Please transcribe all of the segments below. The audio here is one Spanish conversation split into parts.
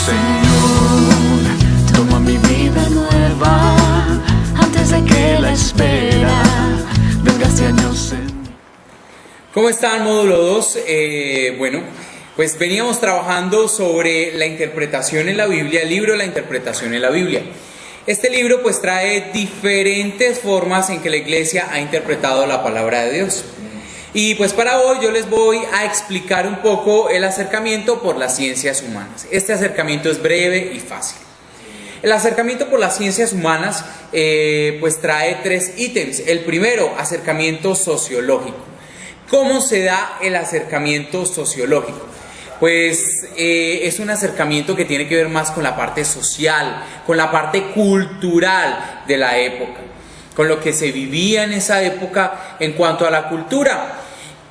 Señor, toma mi vida nueva antes de que la espera venga este año. ¿Cómo están, módulo 2? Bueno, pues veníamos trabajando sobre la interpretación en la Biblia, el libro de la interpretación en la Biblia. Este libro pues trae diferentes formas en que la iglesia ha interpretado la palabra de Dios. Y pues para hoy yo les voy a explicar un poco el acercamiento por las ciencias humanas. Este acercamiento es breve y fácil. El acercamiento por las ciencias humanas pues trae 3 ítems. El primero, acercamiento sociológico. ¿Cómo se da el acercamiento sociológico? Pues es un acercamiento que tiene que ver más con la parte social, con la parte cultural de la época, con lo que se vivía en esa época en cuanto a la cultura.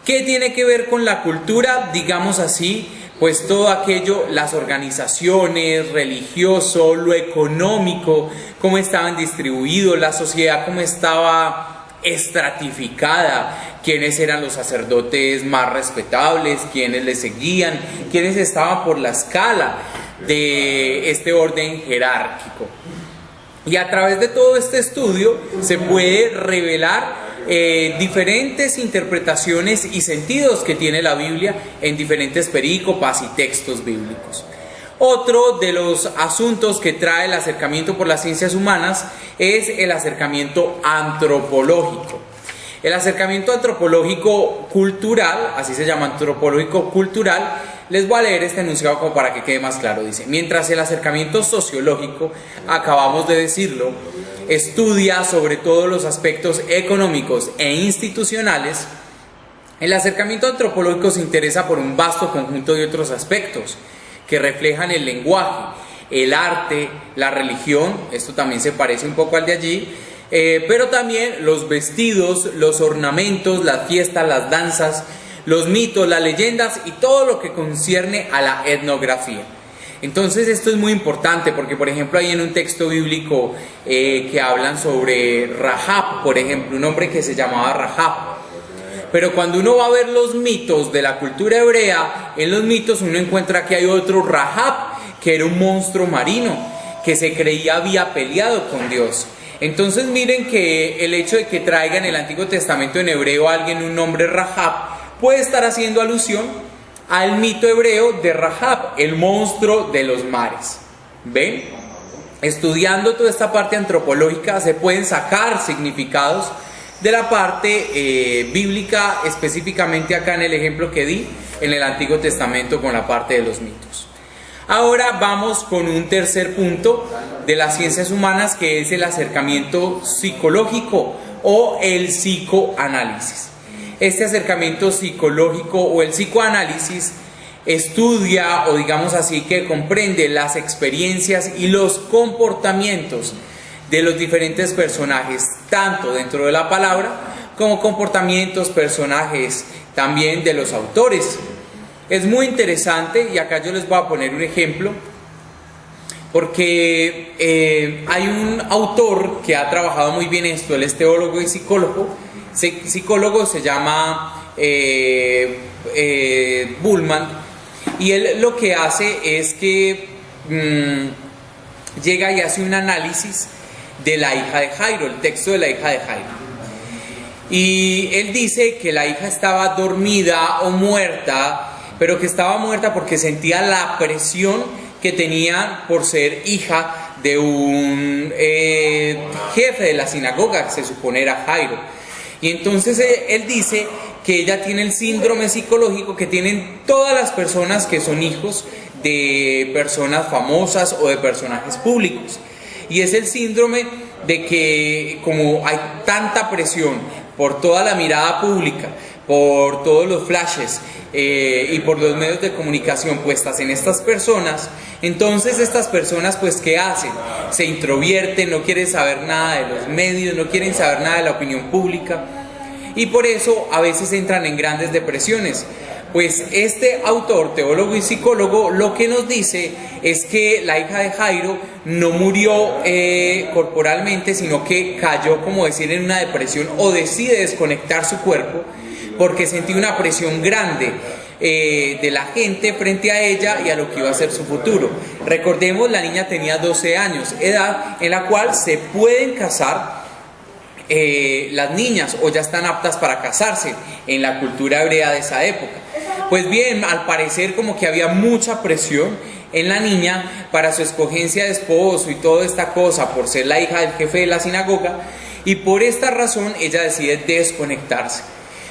¿Qué tiene que ver con la cultura? Digamos así, pues todo aquello, las organizaciones, religioso, lo económico, cómo estaban distribuidos, la sociedad cómo estaba estratificada, quiénes eran los sacerdotes más respetables, quiénes le seguían, quiénes estaban por la escala de este orden jerárquico. Y a través de todo este estudio se puede revelar diferentes interpretaciones y sentidos que tiene la Biblia en diferentes perícopas y textos bíblicos. Otro de los asuntos que trae el acercamiento por las ciencias humanas es el acercamiento antropológico. El acercamiento antropológico cultural, así se llama, antropológico cultural, les voy a leer este enunciado como para que quede más claro. Dice: mientras el acercamiento sociológico, acabamos de decirlo, estudia sobre todo los aspectos económicos e institucionales, el acercamiento antropológico se interesa por un vasto conjunto de otros aspectos que reflejan el lenguaje, el arte, la religión, esto también se parece un poco al de allí, pero también los vestidos, los ornamentos, las fiestas, las danzas, los mitos, las leyendas y todo lo que concierne a la etnografía. Entonces esto es muy importante porque, por ejemplo, hay en un texto bíblico que hablan sobre Rahab, por ejemplo, un hombre que se llamaba Rahab. Pero cuando uno va a ver los mitos de la cultura hebrea, en los mitos uno encuentra que hay otro Rahab, que era un monstruo marino, que se creía había peleado con Dios. Entonces miren que el hecho de que traigan en el Antiguo Testamento en hebreo a alguien un nombre Rahab puede estar haciendo alusión al mito hebreo de Rahab, el monstruo de los mares. ¿Ven? Estudiando toda esta parte antropológica se pueden sacar significados de la parte bíblica, específicamente acá en el ejemplo que di en el Antiguo Testamento con la parte de los mitos. Ahora vamos con un tercer punto de las ciencias humanas, que es el acercamiento psicológico o el psicoanálisis. Este acercamiento psicológico o el psicoanálisis estudia, o digamos así, que comprende las experiencias y los comportamientos de los diferentes personajes, tanto dentro de la palabra como comportamientos, personajes también de los autores. Es muy interesante, y acá yo les voy a poner un ejemplo, porque hay un autor que ha trabajado muy bien esto. Él es teólogo y psicólogo, se llama Bullman, y él lo que hace es que llega y hace un análisis de la hija de Jairo, el texto de la hija de Jairo. Y él dice que la hija estaba dormida o muerta, pero que estaba muerta porque sentía la presión que tenía por ser hija de un jefe de la sinagoga, que se supone era Jairo. Y entonces él dice que ella tiene el síndrome psicológico que tienen todas las personas que son hijos de personas famosas o de personajes públicos. Y es el síndrome de que, como hay tanta presión por toda la mirada pública, por todos los flashes y por los medios de comunicación puestas en estas personas, entonces estas personas pues ¿qué hacen? Se introvierten, no quieren saber nada de los medios, no quieren saber nada de la opinión pública, y por eso a veces entran en grandes depresiones. Pues este autor, teólogo y psicólogo, lo que nos dice es que la hija de Jairo no murió corporalmente, sino que cayó, como decir, en una depresión, o decide desconectar su cuerpo porque sentía una presión grande de la gente frente a ella y a lo que iba a ser su futuro. Recordemos, la niña tenía 12 años, edad en la cual se pueden casar las niñas, o ya están aptas para casarse en la cultura hebrea de esa época. Pues bien, al parecer como que había mucha presión en la niña para su escogencia de esposo y toda esta cosa por ser la hija del jefe de la sinagoga, y por esta razón ella decide desconectarse.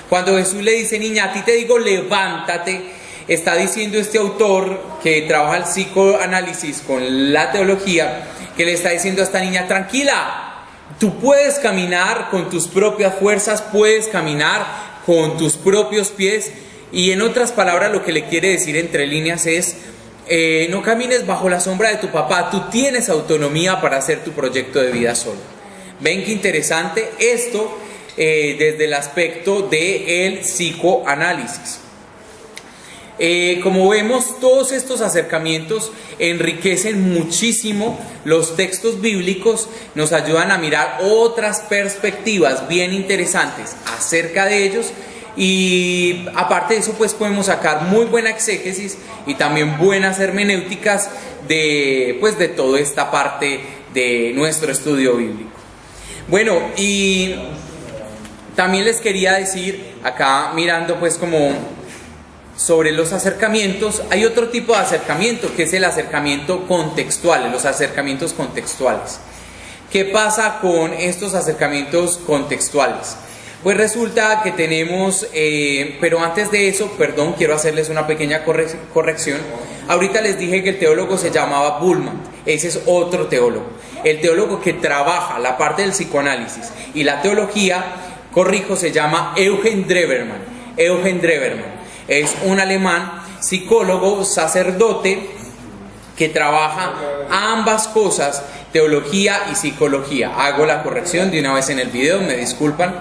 Cuando Jesús le dice: niña, a ti te digo levántate, está diciendo este autor que trabaja el psicoanálisis con la teología, que le está diciendo a esta niña: tranquila, tú puedes caminar con tus propias fuerzas, puedes caminar con tus propios pies. Y en otras palabras, lo que le quiere decir entre líneas es: no camines bajo la sombra de tu papá, tú tienes autonomía para hacer tu proyecto de vida solo. ¿Ven qué interesante esto desde el aspecto del psicoanálisis? Como vemos, todos estos acercamientos enriquecen muchísimo los textos bíblicos, nos ayudan a mirar otras perspectivas bien interesantes acerca de ellos, y aparte de eso pues podemos sacar muy buena exégesis y también buenas hermenéuticas de toda esta parte de nuestro estudio bíblico. Bueno, y también les quería decir, acá mirando pues como sobre los acercamientos, hay otro tipo de acercamiento que es el acercamiento contextual, los acercamientos contextuales. ¿Qué pasa con estos acercamientos contextuales? Pues resulta que tenemos, pero antes de eso, perdón, quiero hacerles una pequeña corrección. Ahorita les dije que el teólogo se llamaba Bullmann, ese es otro teólogo. El teólogo que trabaja la parte del psicoanálisis y la teología, corrijo, se llama Eugen Drewermann. Eugen Drewermann es un alemán, psicólogo, sacerdote, que trabaja ambas cosas, teología y psicología. Hago la corrección de una vez en el video, me disculpan.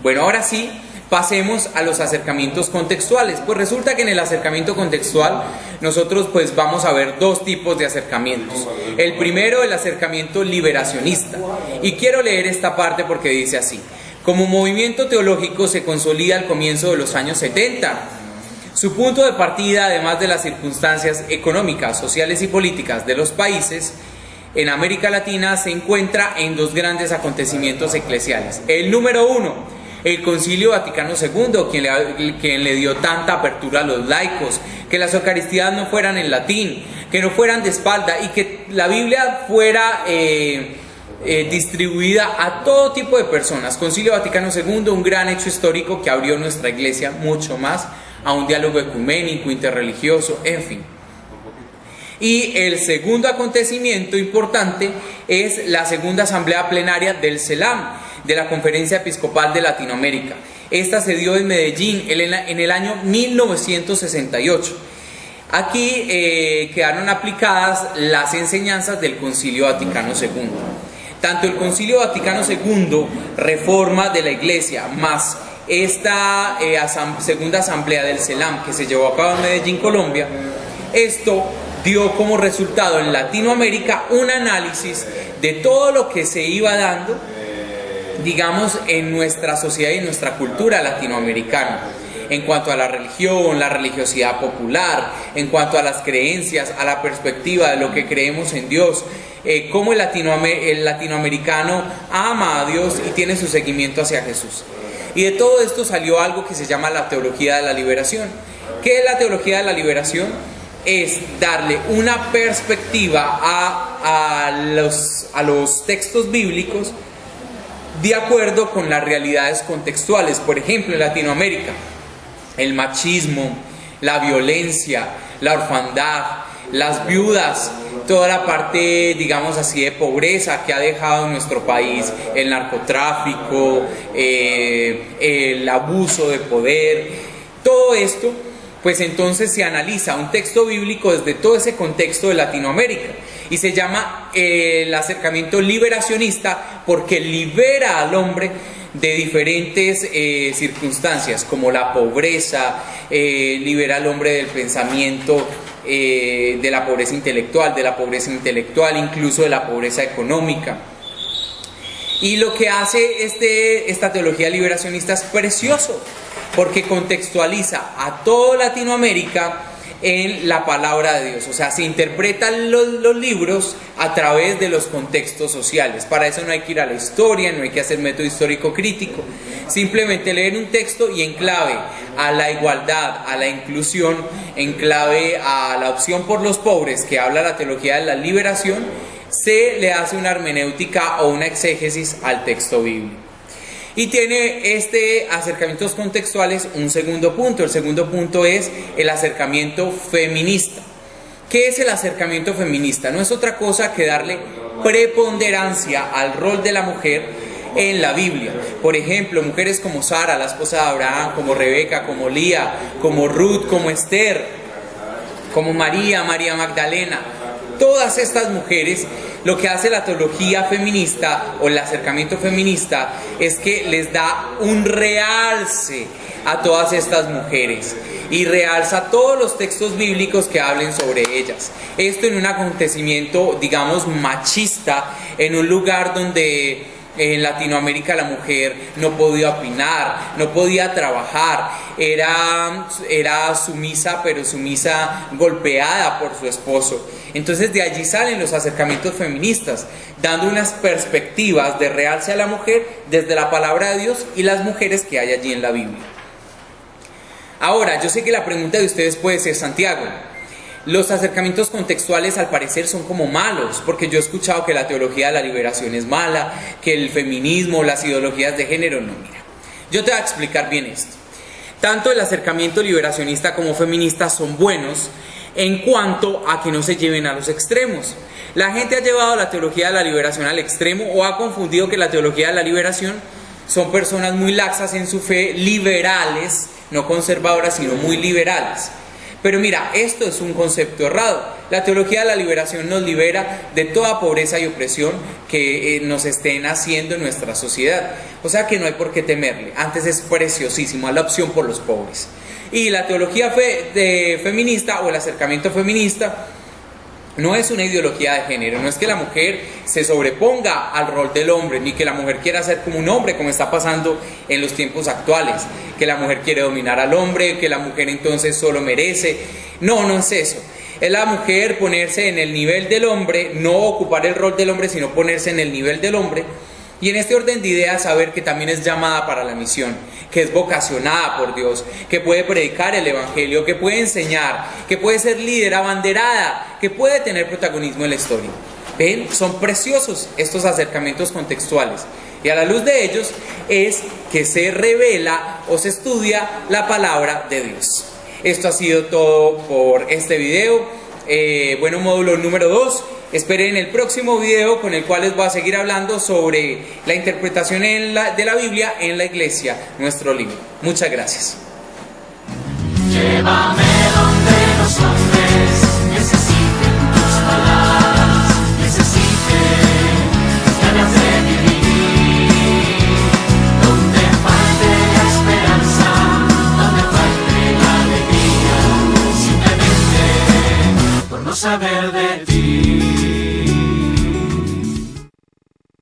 Bueno, ahora sí, pasemos a los acercamientos contextuales. Pues resulta que en el acercamiento contextual nosotros pues vamos a ver dos tipos de acercamientos. El primero, el acercamiento liberacionista. Y quiero leer esta parte porque dice así: como movimiento teológico se consolida al comienzo de los años 70. Su punto de partida, además de las circunstancias económicas, sociales y políticas de los países en América Latina, se encuentra en dos grandes acontecimientos eclesiales. El número uno, el Concilio Vaticano II, quien le dio tanta apertura a los laicos, que las Eucaristías no fueran en latín, que no fueran de espalda y que la Biblia fuera distribuida a todo tipo de personas. Concilio Vaticano II, un gran hecho histórico que abrió nuestra iglesia mucho más a un diálogo ecuménico, interreligioso, en fin. Y el segundo acontecimiento importante es la segunda asamblea plenaria del CELAM, de la Conferencia Episcopal de Latinoamérica. Esta se dio en Medellín en el año 1968. Aquí quedaron aplicadas las enseñanzas del Concilio Vaticano II. Tanto el Concilio Vaticano II, reforma de la Iglesia, más esta segunda asamblea del CELAM que se llevó a cabo en Medellín, Colombia, esto dio como resultado en Latinoamérica un análisis de todo lo que se iba dando, digamos, en nuestra sociedad y en nuestra cultura latinoamericana, en cuanto a la religión, la religiosidad popular, en cuanto a las creencias, a la perspectiva de lo que creemos en Dios, cómo el latinoamericano ama a Dios y tiene su seguimiento hacia Jesús. Y de todo esto salió algo que se llama la teología de la liberación. ¿Qué es la teología de la liberación? Es darle una perspectiva a los textos bíblicos de acuerdo con las realidades contextuales. Por ejemplo, en Latinoamérica, el machismo, la violencia, la orfandad, las viudas, toda la parte, digamos así, de pobreza que ha dejado en nuestro país, el narcotráfico, el abuso de poder, todo esto, pues entonces se analiza un texto bíblico desde todo ese contexto de Latinoamérica y se llama el acercamiento liberacionista porque libera al hombre de diferentes circunstancias como la pobreza, libera al hombre del pensamiento, de la pobreza intelectual, incluso de la pobreza económica. Y lo que hace esta teología liberacionista es precioso, porque contextualiza a toda Latinoamérica en la palabra de Dios. O sea, se interpretan los libros a través de los contextos sociales. Para eso no hay que ir a la historia, no hay que hacer método histórico crítico. Simplemente leer un texto y en clave a la igualdad, a la inclusión, en clave a la opción por los pobres, que habla la teología de la liberación, se le hace una hermenéutica o una exégesis al texto bíblico. Y tiene acercamientos contextuales un segundo punto. El segundo punto es el acercamiento feminista. ¿Qué es el acercamiento feminista? No es otra cosa que darle preponderancia al rol de la mujer en la Biblia. Por ejemplo, mujeres como Sara, la esposa de Abraham, como Rebeca, como Lía, como Ruth, como Esther, como María Magdalena. Todas estas mujeres, lo que hace la teología feminista o el acercamiento feminista es que les da un realce a todas estas mujeres y realza todos los textos bíblicos que hablen sobre ellas. Esto en un acontecimiento, digamos, machista, en un lugar donde en Latinoamérica la mujer no podía opinar, no podía trabajar, era sumisa, pero sumisa golpeada por su esposo. Entonces de allí salen los acercamientos feministas, dando unas perspectivas de realce a la mujer desde la palabra de Dios y las mujeres que hay allí en la Biblia. Ahora, yo sé que la pregunta de ustedes puede ser: Santiago, los acercamientos contextuales al parecer son como malos, porque yo he escuchado que la teología de la liberación es mala, que el feminismo, las ideologías de género. No, mira, yo te voy a explicar bien esto. Tanto el acercamiento liberacionista como feminista son buenos en cuanto a que no se lleven a los extremos. La gente ha llevado la teología de la liberación al extremo o ha confundido que la teología de la liberación son personas muy laxas en su fe, liberales, no conservadoras, sino muy liberales. Pero mira, esto es un concepto errado. La teología de la liberación nos libera de toda pobreza y opresión que nos estén haciendo en nuestra sociedad. O sea que no hay por qué temerle. Antes es preciosísimo, la opción por los pobres. Y la teología feminista o el acercamiento feminista no es una ideología de género. No es que la mujer se sobreponga al rol del hombre, ni que la mujer quiera ser como un hombre, como está pasando en los tiempos actuales, que la mujer quiere dominar al hombre, que la mujer entonces solo merece. No, no es eso. Es la mujer ponerse en el nivel del hombre, no ocupar el rol del hombre, sino ponerse en el nivel del hombre. Y en este orden de ideas saber que también es llamada para la misión, que es vocacionada por Dios, que puede predicar el evangelio, que puede enseñar, que puede ser líder, abanderada, que puede tener protagonismo en la historia. ¿Ven? Son preciosos estos acercamientos contextuales. Y a la luz de ellos es que se revela o se estudia la palabra de Dios. Esto ha sido todo por este video. Bueno, módulo número 2. Esperen el próximo video con el cual les voy a seguir hablando sobre la interpretación de la Biblia en la iglesia, nuestro libro. Muchas gracias. Llévame donde los hombres necesiten tus palabras, necesiten ganas de vivir. Donde falte la esperanza, donde falte la alegría, simplemente por no saber de ti.